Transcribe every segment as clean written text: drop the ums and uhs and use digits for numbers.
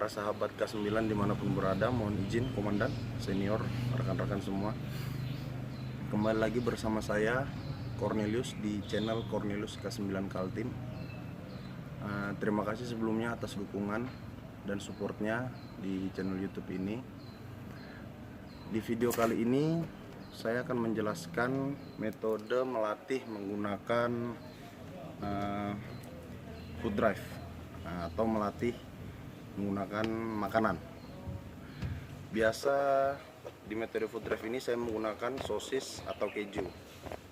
para sahabat K9 dimanapun berada, mohon izin komandan, senior, rekan-rekan semua. Kembali lagi bersama saya Cornelius di channel Cornelius K9 Kaltim. Terima kasih sebelumnya atas dukungan dan supportnya di channel YouTube ini. Di video kali ini saya akan menjelaskan metode melatih menggunakan food drive atau melatih menggunakan makanan. Biasa di metode food drive ini saya menggunakan sosis atau keju.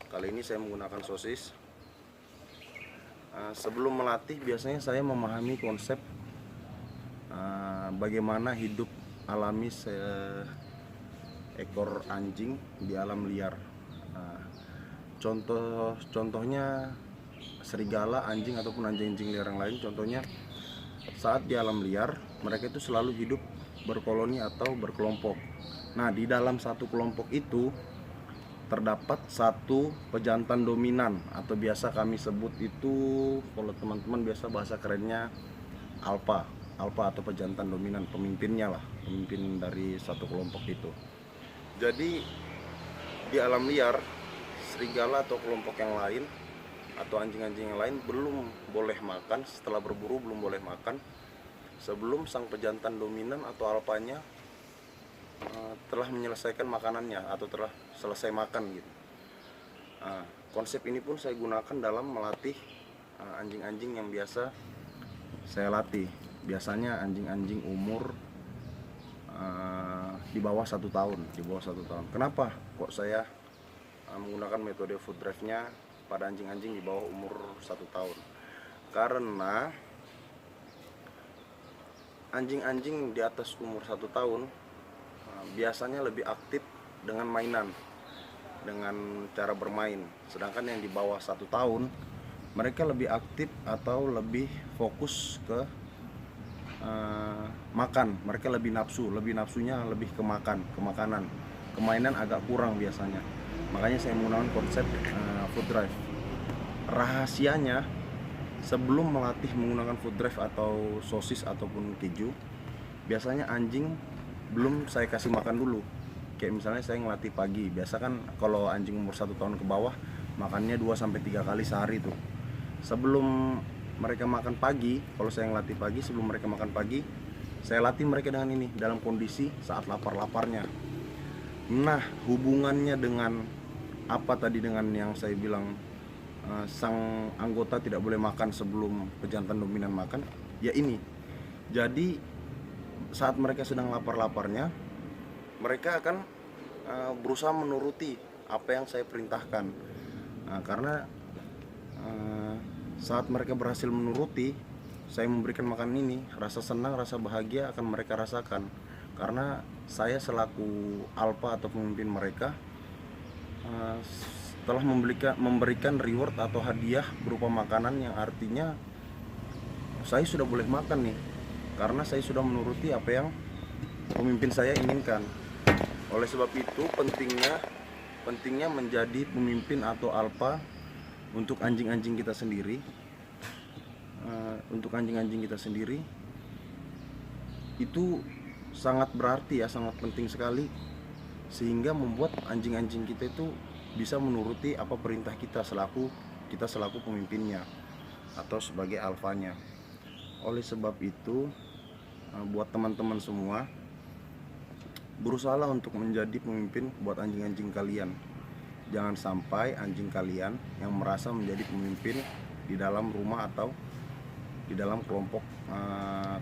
Kali ini saya menggunakan sosis. Sebelum melatih biasanya saya memahami konsep bagaimana hidup alami seekor anjing di alam liar. Contohnya serigala, anjing ataupun anjing-anjing liar yang lain. Contohnya saat di alam liar mereka itu selalu hidup berkoloni atau berkelompok. Nah, di dalam satu kelompok itu terdapat satu pejantan dominan atau biasa kami sebut itu, kalau teman-teman biasa bahasa kerennya alfa atau pejantan dominan, pemimpinnya lah, pemimpin dari satu kelompok itu. Jadi di alam liar serigala atau kelompok yang lain atau anjing-anjing yang lain belum boleh makan. Setelah berburu belum boleh makan sebelum sang pejantan dominan atau alfanya telah menyelesaikan makanannya atau telah selesai makan gitu. Konsep ini pun saya gunakan dalam melatih anjing-anjing yang biasa saya latih. Biasanya anjing-anjing umur di bawah 1 tahun, Kenapa kok saya menggunakan metode food drive-nya pada anjing-anjing di bawah umur 1 tahun? Karena anjing-anjing di atas umur 1 tahun biasanya lebih aktif dengan mainan, dengan cara bermain. Sedangkan yang di bawah 1 tahun mereka lebih aktif atau lebih fokus ke makan. Mereka lebih nafsunya lebih ke makanan. Kemainan agak kurang biasanya. Makanya saya menggunakan konsep food drive. Rahasianya, sebelum melatih menggunakan food drive atau sosis ataupun keju, biasanya anjing belum saya kasih makan dulu. Kayak misalnya saya ngelatih pagi. Biasa kan kalau anjing umur 1 tahun ke bawah makannya 2-3 kali sehari tuh. Sebelum mereka makan pagi, kalau saya ngelatih pagi, sebelum mereka makan pagi, saya latih mereka dengan ini dalam kondisi saat lapar-laparnya. Nah, hubungannya dengan apa tadi, dengan yang saya bilang sang anggota tidak boleh makan sebelum pejantan dominan makan, ya ini. Jadi saat mereka sedang lapar-laparnya, mereka akan berusaha menuruti apa yang saya perintahkan. Karena saat mereka berhasil menuruti, saya memberikan makan ini, rasa senang, rasa bahagia akan mereka rasakan. Karena saya selaku alfa atau pemimpin mereka telah memberikan reward atau hadiah berupa makanan, yang artinya saya sudah boleh makan nih, karena saya sudah menuruti apa yang pemimpin saya inginkan. Oleh sebab itu pentingnya menjadi pemimpin atau alfa untuk anjing-anjing kita sendiri. Untuk anjing-anjing kita sendiri itu sangat berarti ya, sangat penting sekali, sehingga membuat anjing-anjing kita itu bisa menuruti apa perintah kita selaku pemimpinnya atau sebagai alfanya. Oleh sebab itu, buat teman-teman semua, berusahalah untuk menjadi pemimpin buat anjing-anjing kalian. Jangan sampai anjing kalian yang merasa menjadi pemimpin di dalam rumah atau di dalam kelompok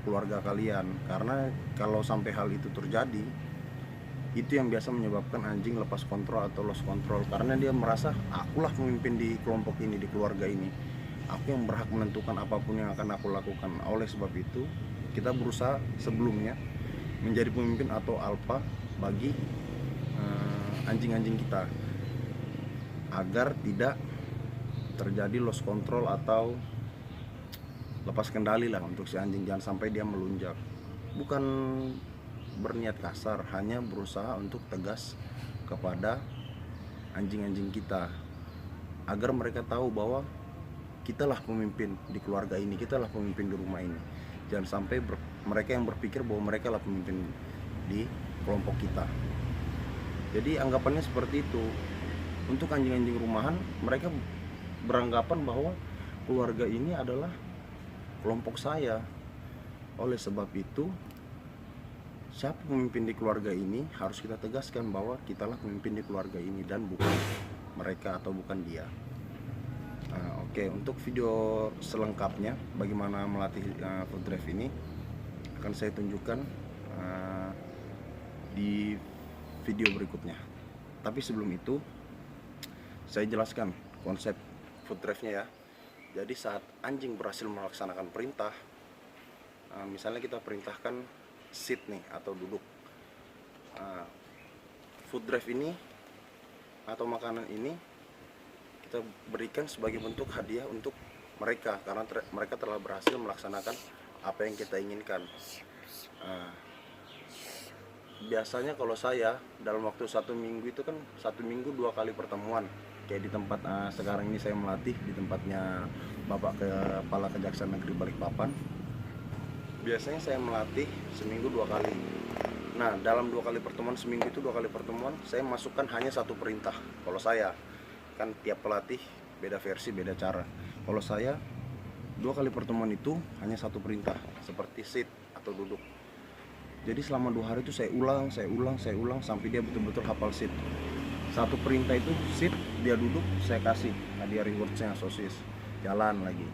keluarga kalian. Karena kalau sampai hal itu terjadi, itu yang biasa menyebabkan anjing lepas kontrol atau lost control. Karena dia merasa, akulah pemimpin di kelompok ini, di keluarga ini, aku yang berhak menentukan apapun yang akan aku lakukan. Oleh sebab itu, kita berusaha sebelumnya menjadi pemimpin atau alfa bagi anjing-anjing kita, agar tidak terjadi lost control atau lepas kendali lah untuk si anjing. Jangan sampai dia melunjak. Bukan berniat kasar, hanya berusaha untuk tegas kepada anjing-anjing kita, agar mereka tahu bahwa kitalah pemimpin di keluarga ini, kitalah pemimpin di rumah ini. Jangan sampai mereka yang berpikir bahwa mereka lah pemimpin di kelompok kita. Jadi anggapannya seperti itu. Untuk anjing-anjing rumahan, mereka beranggapan bahwa keluarga ini adalah kelompok saya. Oleh sebab itu, siapa pemimpin di keluarga ini harus kita tegaskan bahwa kitalah pemimpin di keluarga ini dan bukan mereka atau bukan dia. Oke, untuk video selengkapnya bagaimana melatih food drive ini akan saya tunjukkan di video berikutnya. Tapi sebelum itu saya jelaskan konsep food drive-nya ya. Jadi saat anjing berhasil melaksanakan perintah, misalnya kita perintahkan sit nih atau duduk, food drive ini atau makanan ini kita berikan sebagai bentuk hadiah untuk mereka karena mereka telah berhasil melaksanakan apa yang kita inginkan. Biasanya kalau saya dalam waktu 1 minggu itu kan 1 minggu 2 kali pertemuan. Kayak di tempat sekarang ini saya melatih di tempatnya Bapak Kepala Kejaksaan Negeri Balikpapan. Biasanya saya melatih seminggu 2 kali. Nah, dalam 2 kali pertemuan seminggu itu 2 kali pertemuan saya masukkan hanya 1 perintah. Kalau saya kan tiap pelatih beda versi, beda cara. Kalau saya 2 kali pertemuan itu hanya 1 perintah seperti sit atau duduk. Jadi selama 2 hari itu saya ulang sampai dia betul-betul hafal sit. 1 perintah itu sit, dia duduk, saya kasih hadiah rewardnya sosis, jalan lagi.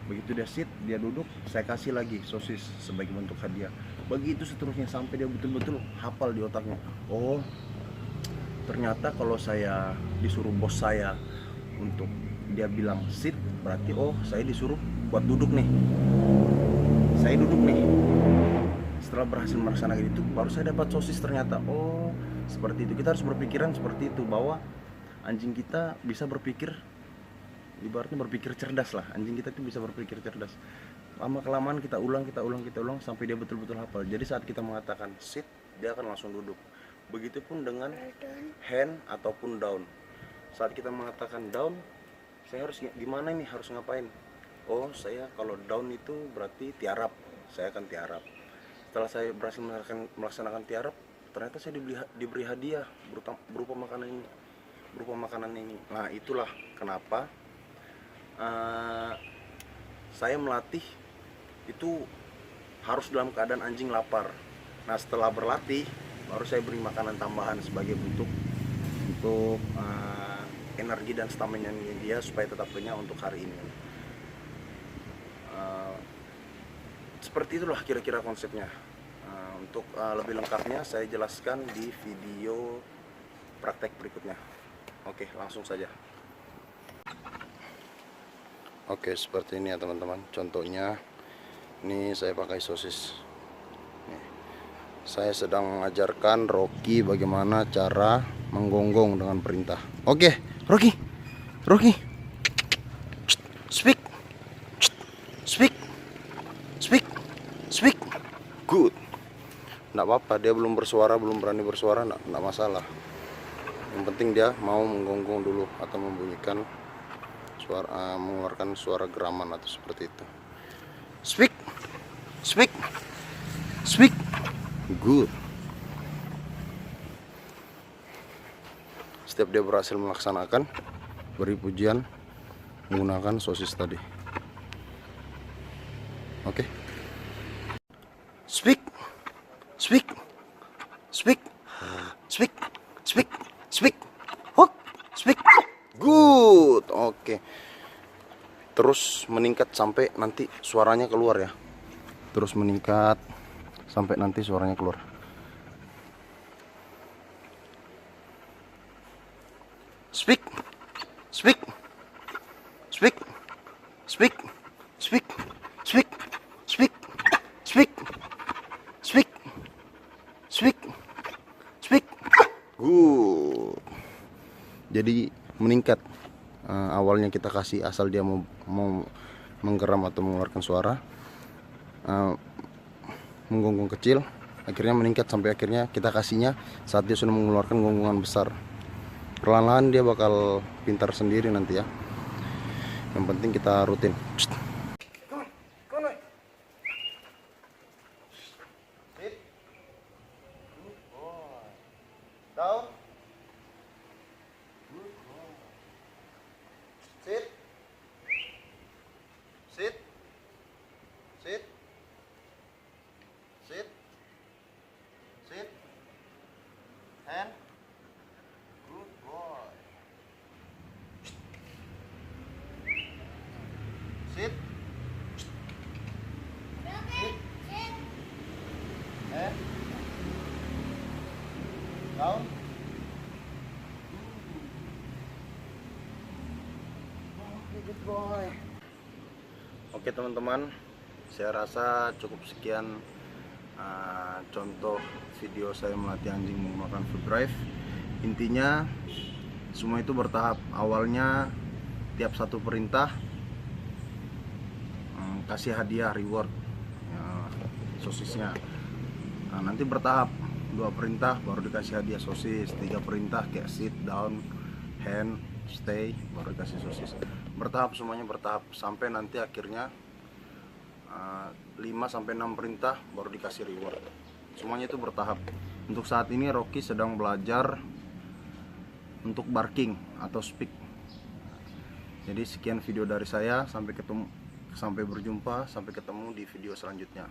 Begitu dia sit, dia duduk, saya kasih lagi sosis sebagai bentuk hadiah. Begitu seterusnya sampai dia betul-betul hafal di otaknya. Oh, ternyata kalau saya disuruh bos saya untuk dia bilang sit, berarti oh saya disuruh buat duduk nih. Saya duduk nih. Setelah berhasil melaksanakan itu, baru saya dapat sosis ternyata. Oh, seperti itu. Kita harus berpikiran seperti itu, bahwa anjing kita bisa berpikir, ibaratnya berpikir cerdas lah. Anjing kita itu bisa berpikir cerdas. Lama-kelamaan kita ulang sampai dia betul-betul hafal. Jadi saat kita mengatakan sit, dia akan langsung duduk. Begitupun dengan hand ataupun down. Saat kita mengatakan down, saya harus gimana nih, harus ngapain? Oh, saya kalau down itu berarti tiarap. Saya akan tiarap. Setelah saya berhasil melaksanakan tiarap, ternyata saya diberi hadiah berupa makanan ini. Nah, itulah kenapa saya melatih itu harus dalam keadaan anjing lapar. Nah, setelah berlatih baru saya beri makanan tambahan sebagai bentuk untuk energi dan stamina dia supaya tetap kenyang untuk hari ini. Seperti itulah kira-kira konsepnya. Untuk lebih lengkapnya saya jelaskan di video praktek berikutnya. Oke, langsung saja. Oke, seperti ini ya teman-teman. Contohnya ini saya pakai sosis. Nih, saya sedang mengajarkan Rocky bagaimana cara menggonggong dengan perintah. Oke, Rocky, speak. Good. Nggak apa-apa, dia belum berani bersuara, nggak masalah. Yang penting dia mau menggonggong dulu atau membunyikan suara, mengeluarkan suara geraman atau seperti itu. Speak. Good. Setiap dia berhasil melaksanakan, beri pujian menggunakan sosis tadi. Oke. Speak. What? Speak. Good. Oke. Terus meningkat sampai nanti suaranya keluar ya. Terus meningkat sampai nanti suaranya keluar. Speak. Good. Jadi meningkat. Awalnya kita kasih asal dia mau menggeram atau mengeluarkan suara, menggonggong kecil, akhirnya meningkat sampai akhirnya kita kasihnya saat dia sudah mengeluarkan gonggongan besar. Perlahan-lahan dia bakal pintar sendiri nanti ya. Yang penting kita rutin. Down. Good boy. Oke teman-teman, saya rasa cukup sekian contoh video saya melatih anjing menggunakan food drive. Intinya semua itu bertahap. Awalnya tiap satu perintah kasih hadiah reward ya, sosisnya. Nah, nanti bertahap, 2 perintah baru dikasih hadiah sosis, 3 perintah kayak sit, down, hand, stay, baru dikasih sosis. Bertahap, semuanya bertahap sampai nanti akhirnya 5-6 perintah baru dikasih reward. Semuanya itu bertahap. Untuk saat ini Rocky sedang belajar untuk barking atau speak. Jadi sekian video dari saya, sampai berjumpa, sampai ketemu di video selanjutnya.